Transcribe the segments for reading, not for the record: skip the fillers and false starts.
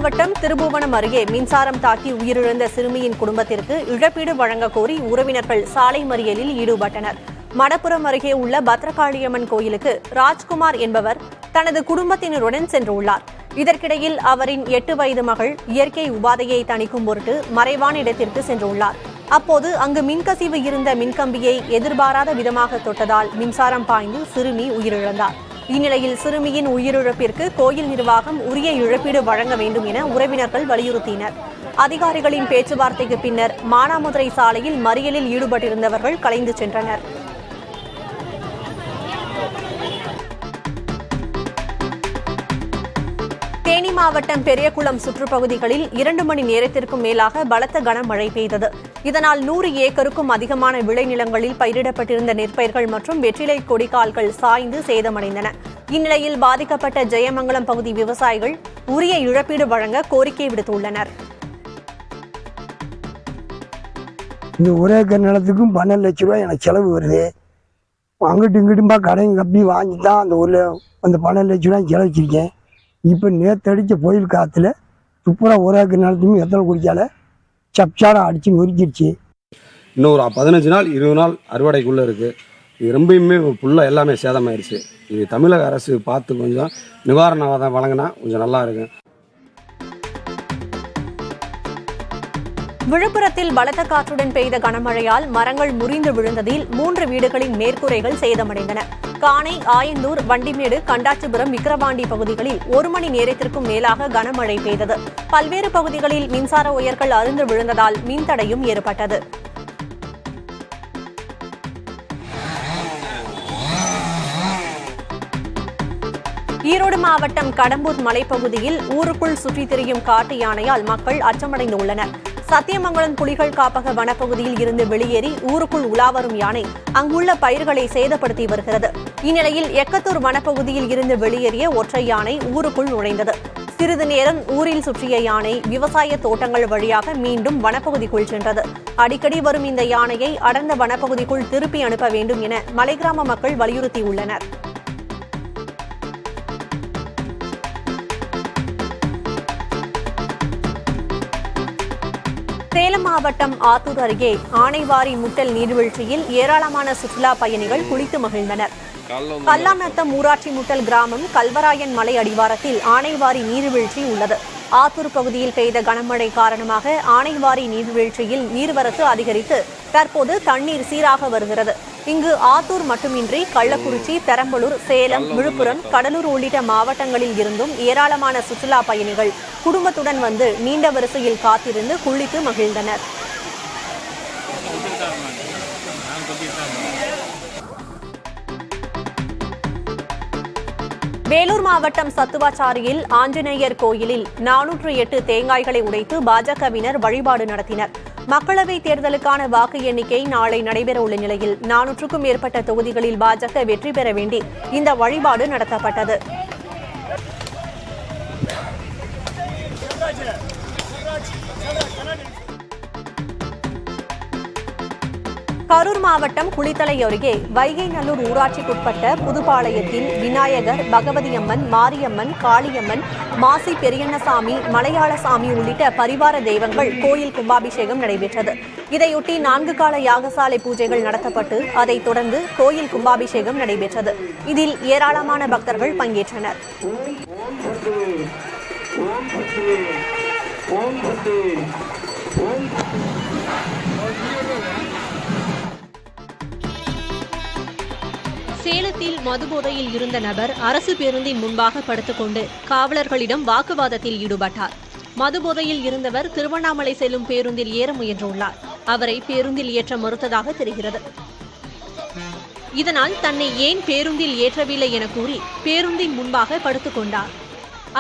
மாவட்டம் திருபுவனம் அருகே மின்சாரம் தாக்கி உயிரிழந்த சிறுமியின் குடும்பத்திற்கு இழப்பீடு வழங்க கோரி உறவினர்கள் சாலை மறியலில் ஈடுபட்டனர். மடப்புரம் அருகே உள்ள பத்ரகாளியம்மன் கோயிலுக்கு ராஜ்குமார் என்பவர் தனது குடும்பத்தினருடன் சென்றுள்ளார். இதற்கிடையில் அவரின் 8 வயது மகள் இயற்கை உபாதையை தணிக்கும் பொருட்டு மறைவான இடத்திற்கு சென்றுள்ளார். அப்போது அங்கு மின்கசிவு இருந்த மின்கம்பியை எதிர்பாராத விதமாக தொட்டதால் மின்சாரம் பாய்ந்து சிறுமி உயிரிழந்தார். இந்நிலையில் சிறுமியின் உயிரிழப்பிற்கு கோயில் நிர்வாகம் உரிய இழப்பீடு வழங்க வேண்டும் என உறவினர்கள் வலியுறுத்தினர். அதிகாரிகளின் பேச்சுவார்த்தைக்கு பின்னர் மானாமதுரை சாலையில் மறியலில் ஈடுபட்டிருந்தவர்கள் கலைந்து சென்றனர். தேனி மாவட்டம் பெரியகுளம் சுற்றுப்பகுதிகளில் 2 மணி நேரத்திற்கும் மேலாக பலத்த கனமழை பெய்தது. இதனால் 100 ஏக்கருக்கும் அதிகமான விளைநிலங்களில் பயிரிடப்பட்டிருந்த நெற்பயிர்கள் மற்றும் வெற்றிலை கொடிக்கால்கள் சாய்ந்து சேதமடைந்தன. இந்நிலையில் பாதிக்கப்பட்ட ஜெயமங்கலம் பகுதி விவசாயிகள் உரிய இழப்பீடு வழங்க கோரிக்கை விடுத்துள்ளனர். இந்த ஒரே ஏக்கர் நிலத்துக்கும் 12 லட்சம் ரூபாய் எனக்கு செலவு வருது. அங்கிட்டு இங்கிட்டும்பா கடையும் கப்பி வாங்கி தான் அந்த 12 லட்சம் ரூபாய் செலவச்சிருக்கேன். இப்போ நேற்றடித்த புயல் காற்றுல துப்புரா ஒரு ஏக்கர் நிலத்துக்கும் எத்தனை குடிச்சால சப்சாரம் அடித்து நொறுக்கிடுச்சு. இன்னும் ஒரு 15 நாள் 20 நாள் அறுவடைக்குள்ளே இருக்குது. இது ரொம்பவுமே ஃபுல்லாக எல்லாமே சேதமாயிடுச்சு. இது தமிழக அரசு பார்த்து கொஞ்சம் நிவாரணம் வழங்கினா கொஞ்சம் நல்லா இருக்கும். விழுப்புரத்தில் பலத்த காற்றுடன் பெய்த கனமழையால் மரங்கள் முறிந்து விழுந்ததில் 3 வீடுகளின் மேற்கூரைகள் சேதமடைந்தன. கானை, ஆயந்தூர், வண்டிமேடு, கண்டாச்சிபுரம், விக்கிரவாண்டி பகுதிகளில் 1 மணி நேரத்திற்கும் மேலாக கனமழை பெய்தது. பல்வேறு பகுதிகளில் மின்சார ஒயர்கள் அறுந்து விழுந்ததால் மின்தடையும் ஏற்பட்டது. ஈரோடு மாவட்டம் கடம்பூர் மலைப்பகுதியில் ஊருக்குள் சுற்றித் திரியும் காட்டு யானையால் மக்கள் அச்சமடைந்துள்ளனர். சத்தியமங்கலம் புலிகள் காப்பக வனப்பகுதியில் இருந்து வெளியேறி ஊருக்குள் உலாவரும் யானை அங்குள்ள பயிர்களை சேதப்படுத்தி வருகிறது. இந்நிலையில் எக்கத்தூர் வனப்பகுதியில் இருந்து வெளியேறிய ஒற்றை யானை ஊருக்குள் நுழைந்தது. சிறிது நேரம் ஊரில் சுற்றிய யானை விவசாய தோட்டங்கள் வழியாக மீண்டும் வனப்பகுதிக்குள் சென்றது. அடிக்கடி வரும் இந்த யானையை அடர்ந்த வனப்பகுதிக்குள் திருப்பி அனுப்ப வேண்டும் என மலைக்கிராம மக்கள் வலியுறுத்தியுள்ளனர். சேலம் மாவட்டம் ஆத்தூர் அருகே ஆனைவாரி முட்டல் நீர்வீழ்ச்சியில் ஏராளமான சுற்றுலா பயணிகள் குளித்து மகிழ்ந்தனர். கல்லாநத்தம் ஊராட்சி முட்டல் கிராமம் கல்வராயன் மலை அடிவாரத்தில் ஆனைவாரி நீர்வீழ்ச்சி உள்ளது. ஆத்தூர் பகுதியில் பெய்த கனமழை காரணமாக ஆனைவாரி நீர்வீழ்ச்சியில் நீர்வரத்து அதிகரித்து தற்போது தண்ணீர் சீராக வருகிறது. இங்கு ஆத்தூர் மட்டுமின்றி கள்ளக்குறிச்சி, பெரம்பலூர், சேலம், விழுப்புரம், கடலூர் உள்ளிட்ட மாவட்டங்களில் இருந்தும் ஏராளமான சுற்றுலா பயணிகள் குடும்பத்துடன் வந்து நீண்ட வரிசையில் காத்திருந்து குளித்து மகிழ்ந்தனர். வேலூர் மாவட்டம் சத்துவாச்சாரியில் ஆஞ்சநேயர் கோயிலில் 408 தேங்காய்களை உடைத்து பாஜகவினர் வழிபாடு நடத்தினர். மக்களவைத் தேர்தலுக்கான வாக்கு எண்ணிக்கை நாளை நடைபெறவுள்ள நிலையில் 400க்கும் மேற்பட்ட தொகுதிகளில் பாஜக வெற்றி பெற வேண்டி இந்த வழிபாடு நடத்தப்பட்டது. கரூர் மாவட்டம் குளித்தலை அருகே வைகைநல்லூர் ஊராட்சிக்குட்பட்ட புதுப்பாளையத்தில் விநாயகர், பகவதியம்மன், மாரியம்மன், காளியம்மன், மாசி பெரியண்ணசாமி, மலையாளசாமி உள்ளிட்ட பரிவார தெய்வங்கள் கோயில் கும்பாபிஷேகம் நடைபெற்றது. இதையொட்டி 4 கால யாகசாலை பூஜைகள் நடத்தப்பட்டு அதைத் தொடர்ந்து கோயில் கும்பாபிஷேகம் நடைபெற்றது. இதில் ஏராளமான பக்தர்கள் பங்கேற்றனர். சேலத்தில் மதுபோதையில் இருந்த நபர் அரசு பேருந்தின் முன்பாக படுத்துக்கொண்டு காவலர்களிடம் வாக்குவாதத்தில் ஈடுபட்டார். மதுபோதையில் இருந்தவர் திருவண்ணாமலை செல்லும் பேருந்தில் ஏற முயன்றுள்ளார். அவரை பேருந்தில் ஏற்ற மறுத்ததாக தெரிகிறது. இதனால் தன்னை ஏன் பேருந்தில் ஏற்றவில்லை என கூறி பேருந்தின் முன்பாக படுத்துக் கொண்டார்.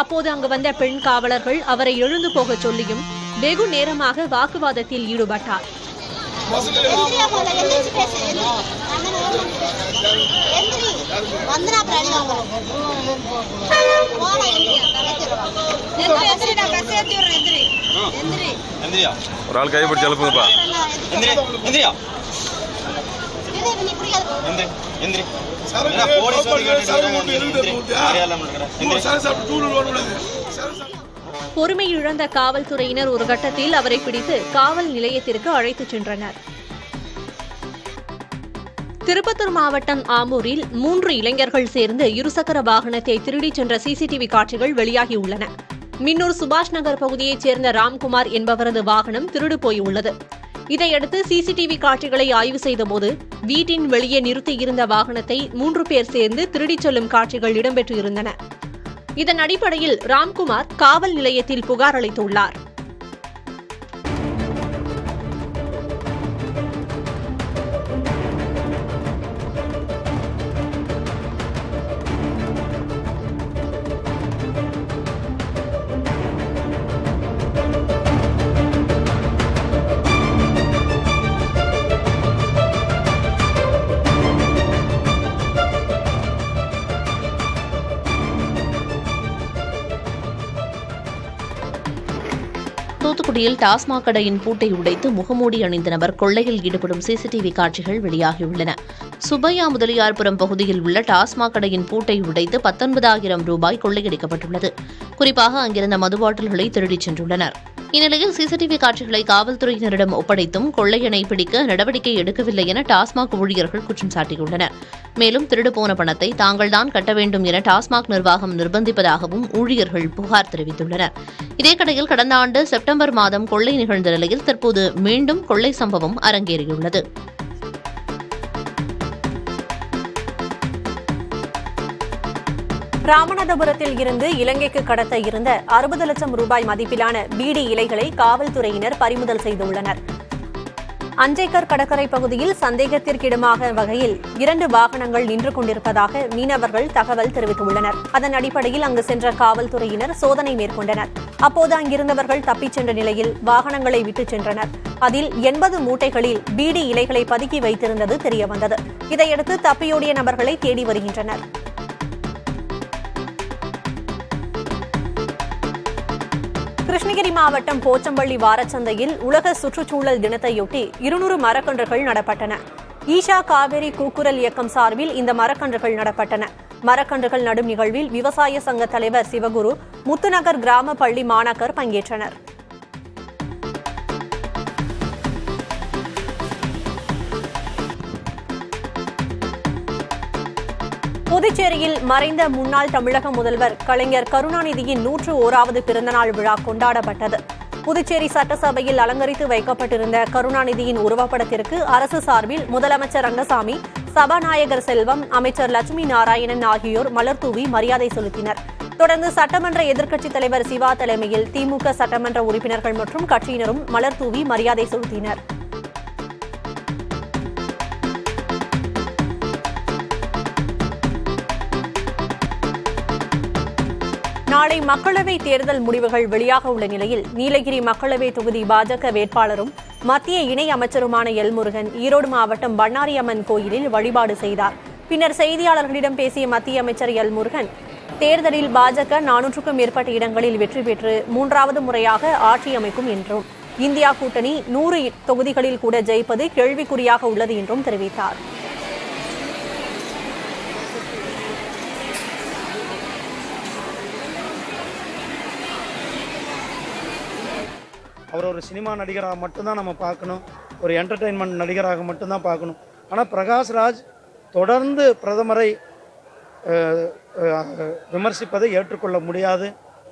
அப்போது அங்கு வந்த பெண் காவலர்கள் அவரை எழுந்து போக சொல்லியும் வெகு நேரமாக வாக்குவாதத்தில் ஈடுபட்டார். ஒரு ஆள் கைப்பிடிச்சு எழுப்புங்கப்பா. பொறுமை இழந்த காவல்துறையினர் ஒரு கட்டத்தில் அவரை பிடித்து காவல் நிலையத்திற்கு அழைத்துச் சென்றனர். திருப்பத்தூர் மாவட்டம் ஆம்பூரில் 3 இளைஞர்கள் சேர்ந்து இருசக்கர வாகனத்தை திருடிச் சென்ற சிசிடிவி காட்சிகள் வெளியாகியுள்ளன. மின்னூர் சுபாஷ் நகர் பகுதியைச் சேர்ந்த ராம்குமார் என்பவரது வாகனம் திருடு போயுள்ளது. இதையடுத்து சிசிடிவி காட்சிகளை ஆய்வு செய்தபோது வீட்டின் வெளியே நிறுத்தியிருந்த வாகனத்தை 3 பேர் சேர்ந்து திருடிச் செல்லும் காட்சிகள் இடம்பெற்றிருந்தன. இதன் அடிப்படையில் ராம்குமார் காவல் நிலையத்தில் புகார் அளித்துள்ளார். தூத்துக்குடியில் டாஸ்மாக் கடையின் பூட்டை உடைத்து முகமூடி அணிந்த நபர் கொள்ளையில் ஈடுபடும் சிசிடிவி காட்சிகள் வெளியாகியுள்ளன. சுப்பையா முதலியார்புரம் பகுதியில் உள்ள டாஸ்மாக் கடையின் பூட்டை உடைத்து 19,000 ரூபாய் கொள்ளையடிக்கப்பட்டுள்ளது. குறிப்பாக அங்கிருந்த மது பாட்டில்களை திருடிச் சென்றுள்ளனர். இந்நிலையில் சிசிடிவி காட்சிகளை காவல்துறையினரிடம் ஒப்படைத்தும் கொள்ளையனை பிடிக்க நடவடிக்கை எடுக்கவில்லை என டாஸ்மாக் ஊழியர்கள் குற்றம் சாட்டியுள்ளனர். மேலும் திருடுபோன பணத்தை தாங்கள்தான் கட்ட வேண்டும் என டாஸ்மாக் நிர்வாகம் நிர்பந்திப்பதாகவும் ஊழியர்கள் புகார் தெரிவித்துள்ளனர். இதேக்கடையில் கடந்த ஆண்டு செப்டம்பர் மாதம் கொள்ளை நிகழ்ந்த நிலையில் தற்போது மீண்டும் கொள்ளை சம்பவம் அரங்கேறியுள்ளது. ராமநாதபுரத்தில் இருந்து இலங்கைக்கு கடத்த இருந்த 60 லட்சம் ரூபாய் மதிப்பிலான பீடி இலைகளை காவல்துறையினர் பறிமுதல் செய்துள்ளனர். அஞ்சைக்கர் கடற்கரை பகுதியில் சந்தேகத்திற்கிடமாக வகையில் 2 வாகனங்கள் நின்று கொண்டிருப்பதாக மீனவர்கள் தகவல் தெரிவித்துள்ளனர். அதன் அடிப்படையில் அங்கு சென்ற காவல்துறையினர் சோதனை மேற்கொண்டனர். அப்போது அங்கிருந்தவர்கள் தப்பிச் சென்ற நிலையில் வாகனங்களை விட்டுச் சென்றனர். அதில் 80 மூட்டைகளில் பீடி இலைகளை பதுக்கி வைத்திருந்தது தெரியவந்தது. இதையடுத்து தப்பியோடிய நபர்களை தேடி வருகின்றனர். கிருஷ்ணகிரி மாவட்டம் போச்சம்பள்ளி வாரச்சந்தையில் உலக சுற்றுச்சூழல் தினத்தையொட்டி 200 மரக்கன்றுகள் நடப்பட்டன. ஈஷா காவேரி கூக்குரல் இயக்கம் சார்பில் இந்த மரக்கன்றுகள் நடப்பட்டன. மரக்கன்றுகள் நடும் நிகழ்வில் விவசாய சங்க தலைவர் சிவகுரு, முத்துநகர் கிராம பள்ளி மாணாக்கர் பங்கேற்றனர். புதுச்சேரியில் மறைந்த முன்னாள் தமிழக முதல்வர் கலைஞர் கருணாநிதியின் 101வது பிறந்தநாள் விழா கொண்டாடப்பட்டது. புதுச்சேரி சட்டசபையில் அலங்கரித்து வைக்கப்பட்டிருந்த கருணாநிதியின் உருவப்படத்திற்கு அரசு சார்பில் முதலமைச்சர் ரங்கசாமி, சபாநாயகர் செல்வம், அமைச்சர் லட்சுமி நாராயணன் ஆகியோர் மலர்தூவி மரியாதை செலுத்தினர். தொடர்ந்து சட்டமன்ற எதிர்க்கட்சித் தலைவர் சிவா தலைமையில் திமுக சட்டமன்ற உறுப்பினர்கள் மற்றும் கட்சியினரும் மலர்தூவி மரியாதை செலுத்தினர். நாளை மக்களவைத் தேர்தல் முடிவுகள் வெளியாக உள்ள நிலையில் நீலகிரி மக்களவை தொகுதி பாஜக வேட்பாளரும் மத்திய இணை அமைச்சருமான எல் முருகன் ஈரோடு மாவட்டம் பண்ணாரி அம்மன் கோயிலில் வழிபாடு செய்தார். பின்னர் செய்தியாளர்களிடம் பேசிய மத்திய அமைச்சர் எல் முருகன், தேர்தலில் பாஜக 400க்கும் மேற்பட்ட இடங்களில் வெற்றி பெற்று 3வது முறையாக ஆட்சி அமைக்கும் என்றும் இந்தியா கூட்டணி 100 தொகுதிகளில் கூட ஜெயிப்பது கேள்விக்குறியாக உள்ளது என்றும் தெரிவித்தார். அவர் ஒரு சினிமா நடிகராக மட்டும்தான் நம்ம பார்க்கணும், ஒரு என்டர்டெயின்மெண்ட் நடிகராக மட்டும்தான் பார்க்கணும். ஆனால் பிரகாஷ்ராஜ் தொடர்ந்து பிரதமரை விமர்சிப்பதை ஏற்றுக்கொள்ள முடியாது.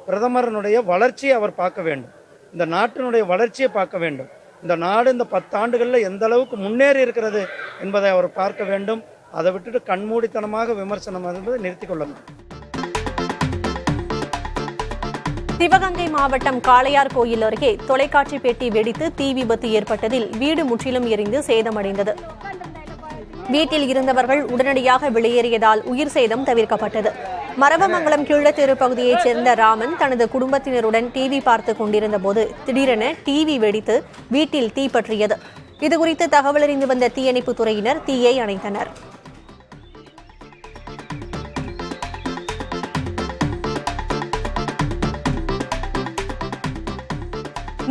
பிரதமரனுடைய வளர்ச்சியை அவர் பார்க்க வேண்டும், இந்த நாட்டினுடைய வளர்ச்சியை பார்க்க வேண்டும். இந்த நாடு இந்த 10 ஆண்டுகளில் எந்த அளவுக்கு முன்னேறி இருக்கிறது என்பதை அவர் பார்க்க வேண்டும். அதை விட்டுட்டு கண்மூடித்தனமாக விமர்சனம் என்பதை நிறுத்திக் கொள்ள வேண்டும். சிவகங்கை மாவட்டம் காளையார் கோயில் அருகே தொலைக்காட்சி பெட்டி வெடித்து தீ விபத்து ஏற்பட்டதில் வீடு முற்றிலும் எரிந்து சேதமடைந்தது. வீட்டில் இருந்தவர்கள் உடனடியாக வெளியேறியதால் உயிர் சேதம் தவிர்க்கப்பட்டது. மரவமங்கலம் கீழத்தெரு பகுதியைச் சேர்ந்த ராமன் தனது குடும்பத்தினருடன் டிவி பார்த்துக் கொண்டிருந்த போது திடீரென டிவி வெடித்து வீட்டில் தீ பற்றியது. இதுகுறித்து தகவல் அறிந்து வந்த தீயணைப்புத் துறையினர் தீயை அணைத்தனர்.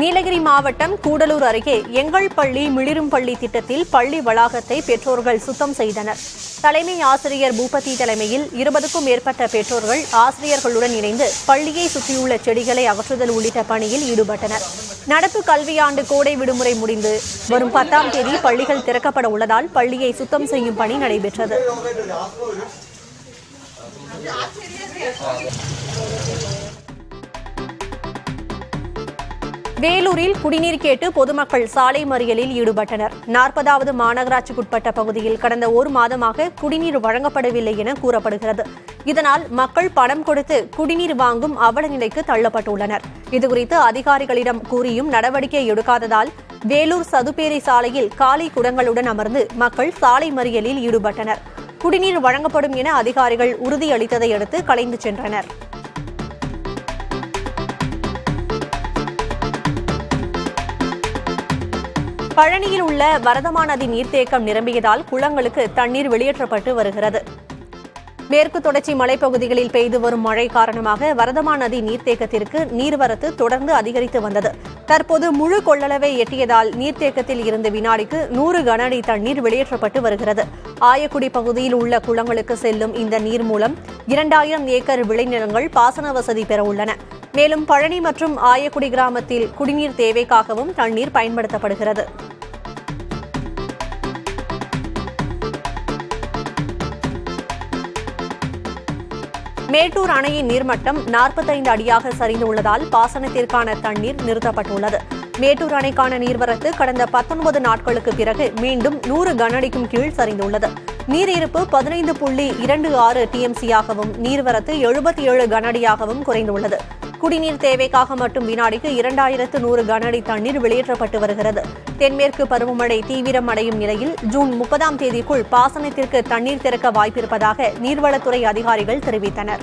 நீலகிரி மாவட்டம் கூடலூர் அருகே எங்கள் பள்ளி மிளிரும் பள்ளி திட்டத்தில் பள்ளி வளாகத்தை பெற்றோர்கள் சுத்தம் செய்தனர். தலைமை ஆசிரியர் பூபதி தலைமையில் 20க்கும் மேற்பட்ட பெற்றோர்கள் ஆசிரியர்களுடன் இணைந்து பள்ளியை சுற்றியுள்ள செடிகளை அகற்றுதல் உள்ளிட்ட பணியில் ஈடுபட்டனர். நடப்பு கல்வியாண்டு கோடை விடுமுறை முடிந்து வரும் 10ஆம் தேதி பள்ளிகள் திறக்கப்பட உள்ளதால் பள்ளியை சுத்தம் செய்யும் பணி நடைபெற்றது. வேலூரில் குடிநீர் கேட்டு பொதுமக்கள் சாலை மறியலில் ஈடுபட்டனர். 40வது மாநகராட்சிக்குட்பட்ட பகுதியில் கடந்த 1 மாதமாக குடிநீர் வழங்கப்படவில்லை என கூறப்படுகிறது. இதனால் மக்கள் பணம் கொடுத்து குடிநீர் வாங்கும் அவல நிலைக்கு தள்ளப்பட்டுள்ளனர். இதுகுறித்து அதிகாரிகளிடம் கூறியும் நடவடிக்கை எடுக்காததால் வேலூர் சதுப்பேரி சாலையில் காலி குடங்களுடன் அமர்ந்து மக்கள் சாலை மறியலில் ஈடுபட்டனர். குடிநீர் வழங்கப்படும் என அதிகாரிகள் உறுதியளித்ததை அடுத்து கலைந்து சென்றனர். பழனியில் உள்ள வரதமா நதி நீர்த்தேக்கம் நிரம்பியதால் குளங்களுக்கு தண்ணீர் வெளியேற்றப்பட்டு வருகிறது. மேற்கு தொடர்ச்சி மலைப்பகுதிகளில் பெய்து வரும் மழை காரணமாக வரதமா நதி நீர்த்தேக்கத்திற்கு நீர்வரத்து தொடர்ந்து அதிகரித்து வந்தது. தற்போது முழு கொள்ளளவை எட்டியதால் நீர்த்தேக்கத்தில் இருந்து வினாடிக்கு 100 கன அடி தண்ணீர் வெளியேற்றப்பட்டு வருகிறது. ஆயக்குடி பகுதியில் உள்ள குளங்களுக்கு செல்லும் இந்த நீர் மூலம் 2000 ஏக்கர் விளைநிலங்கள் பாசன வசதி பெற உள்ளன. மேலும் பழனி மற்றும் ஆயக்குடி கிராமத்தில் குடிநீர் தேவைக்காகவும் தண்ணீர் பயன்படுத்தப்படுகிறது. மேட்டூர் அணையின் நீர்மட்டம் 45 அடியாக சரிந்துள்ளதால் பாசனத்திற்கான தண்ணீர் நிறுத்தப்பட்டுள்ளது. மேட்டூர் அணைக்கான நீர்வரத்து கடந்த 19 நாட்களுக்கு பிறகு மீண்டும் 100 கன அடிக்கும் கீழ் சரிந்துள்ளது. நீர் இருப்பு 15.26 டிஎம்சியாகவும் நீர்வரத்து 77 கன அடியாகவும் குறைந்துள்ளது. குடிநீர் தேவைக்காக மட்டும் வினாடிக்கு 2100 கன அடி தண்ணீர் வெளியேற்றப்பட்டு வருகிறது. தென்மேற்கு பருவமழை தீவிரம் அடையும் நிலையில் ஜூன் 30ஆம் தேதிக்குள் பாசனத்திற்கு தண்ணீர் திறக்க வாய்ப்பிருப்பதாக நீர்வளத்துறை அதிகாரிகள் தெரிவித்தனர்.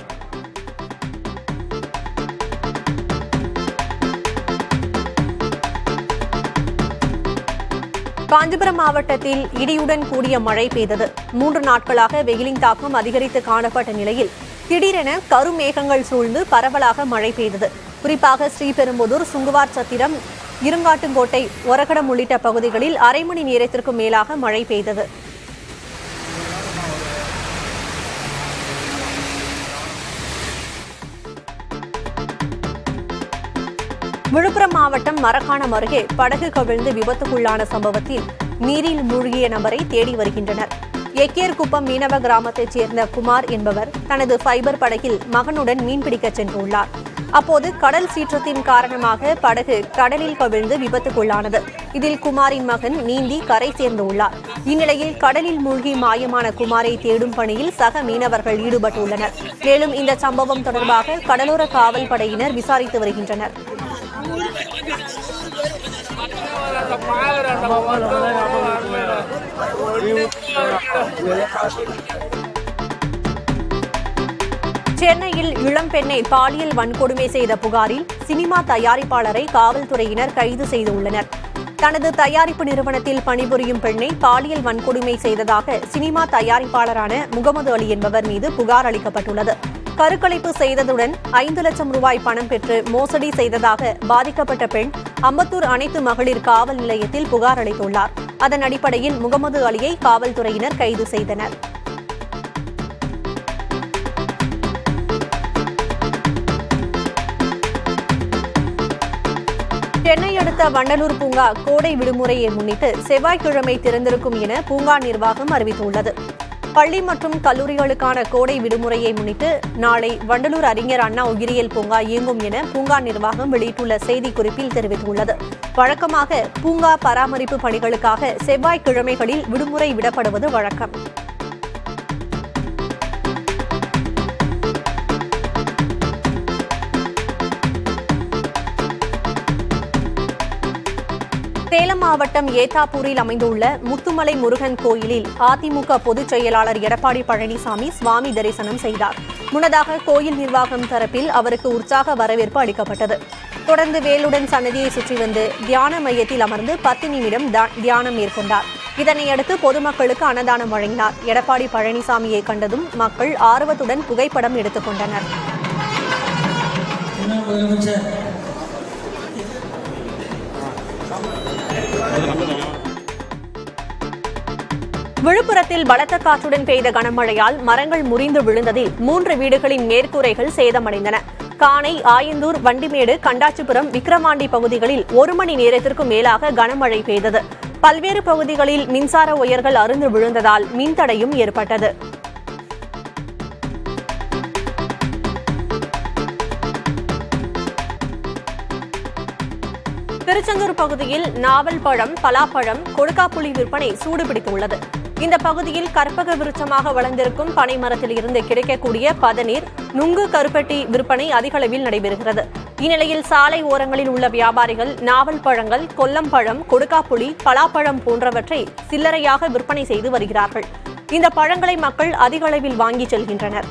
காஞ்சிபுரம் மாவட்டத்தில் இடியுடன் கூடிய மழை பெய்தது. 3 நாட்களாக வெயிலின் தாக்கம் அதிகரித்து காணப்பட்ட நிலையில் திடீரென கருமேகங்கள் சூழ்ந்து பரவலாக மழை பெய்தது. குறிப்பாக ஸ்ரீபெரும்புதூர், சுங்குவார் சத்திரம், இருங்காட்டுக்கோட்டை, ஒரகடம் உள்ளிட்ட பகுதிகளில் அரை மணி நேரத்திற்கும் மேலாக மழை பெய்தது. விழுப்புரம் மாவட்டம் மரக்காணம் அருகே படகு கவிழ்ந்து விபத்துக்குள்ளான சம்பவத்தில் நீரில் மூழ்கிய நபரை தேடி வருகின்றனர். எக்கியர்குப்பம் மீனவ கிராமத்தைச் சேர்ந்த குமார் என்பவர் தனது ஃபைபர் படகில் மகனுடன் மீன்பிடிக்க சென்றுள்ளார். அப்போது கடல் சீற்றத்தின் காரணமாக படகு கடலில் கவிழ்ந்து விபத்துக்குள்ளானது. இதில் குமாரின் மகன் நீந்தி கரை சேர்ந்துள்ளார். இந்நிலையில் கடலில் மூழ்கி மாயமான குமாரை தேடும் பணியில் சக மீனவர்கள் ஈடுபட்டுள்ளனர். மேலும் இந்த சம்பவம் தொடர்பாக கடலோர காவல் படையினர் விசாரித்து வருகின்றனர். சென்னையில் இளம்பெண்ணை பாலியல் வன்கொடுமை செய்த புகாரில் சினிமா தயாரிப்பாளரை காவல்துறையினர் கைது செய்துள்ளனர். தனது தயாரிப்பு நிறுவனத்தில் பணிபுரியும் பெண்ணை பாலியல் வன்கொடுமை செய்ததாக சினிமா தயாரிப்பாளரான முகமது அலி என்பவர் மீது புகார் அளிக்கப்பட்டுள்ளது. கருக்கலைப்பு செய்ததுடன் 5 லட்சம் ரூபாய் பணம் பெற்று மோசடி செய்ததாக பாதிக்கப்பட்ட பெண் அம்பத்தூர் அனைத்து மகளிர் காவல் நிலையத்தில் புகார் அளித்துள்ளார். அதன் அடிப்படையில் முகமது அலியை காவல்துறையினர் கைது செய்தனர். சென்னை அடுத்த வண்டலூர் பூங்கா கோடை விடுமுறையை முன்னிட்டு செவ்வாய்க்கிழமை திறந்திருக்கும் என பூங்கா நிர்வாகம் அறிவித்துள்ளது. பள்ளி மற்றும் கல்லூரிகளுக்கான கோடை விடுமுறையை முன்னிட்டு நாளை வண்டலூர் அறிஞர் அண்ணா உயிரியல் பூங்கா இயங்கும் என பூங்கா நிர்வாகம் வெளியிட்டுள்ள செய்திக்குறிப்பில் தெரிவித்துள்ளது. வழக்கமாக பூங்கா பராமரிப்பு பணிகளுக்காக செவ்வாய்க்கிழமைகளில் விடுமுறை விடப்படுவது வழக்கம். சேலம் மாவட்டம் ஏத்தாப்பூரில் அமைந்துள்ள முத்துமலை முருகன் கோயிலில் அதிமுக பொதுச் செயலாளர் எடப்பாடி பழனிசாமி சுவாமி தரிசனம் செய்தார். முன்னதாக கோயில் நிர்வாகம் தரப்பில் அவருக்கு உற்சாக வரவேற்பு அளிக்கப்பட்டது. தொடர்ந்து வேலுடன் சன்னதியை சுற்றி வந்து தியான மையத்தில் அமர்ந்து 10 நிமிடம் தியானம் மேற்கொண்டார். இதனையடுத்து பொதுமக்களுக்கு அன்னதானம் வழங்கினார். எடப்பாடி பழனிசாமியை கண்டதும் மக்கள் ஆர்வத்துடன் புகைப்படம் எடுத்துக் கொண்டனர். விழுப்புரத்தில் பலத்த காற்றுடன் பெய்த கனமழையால் மரங்கள் முறிந்து விழுந்ததில் 3 வீடுகளின் மேற்கூரைகள் சேதமடைந்தன. கானை, ஆயந்தூர், வண்டிமேடு, கண்டாச்சிபுரம், விக்கிரமாண்டி பகுதிகளில் 1 மணி நேரத்திற்கும் மேலாக கனமழை பெய்தது. பல்வேறு பகுதிகளில் மின்சார ஒயர்கள் அறுந்து விழுந்ததால் மின்தடையும் ஏற்பட்டது. திருச்செந்தூர் பகுதியில் நாவல் பழம், பலாப்பழம், கொடுக்காப்புளி விற்பனை சூடுபிடித்துள்ளது. இந்த பகுதியில் கற்பக விருட்சமாக வளர்ந்திருக்கும் பனை மரத்தில் இருந்து கிடைக்கக்கூடிய பதநீர், நுங்கு, கருப்பட்டி விற்பனை அதிக அளவில் நடைபெறுகிறது. இந்நிலையில் சாலை ஓரங்களில் உள்ள வியாபாரிகள் நாவல் பழங்கள், கொல்லம்பழம், கொடுக்காப்புளி, பலாப்பழம் போன்றவற்றை சில்லறையாக விற்பனை செய்து வருகிறார்கள். இந்த பழங்களை மக்கள் அதிக அளவில் வாங்கி செல்கின்றனர்.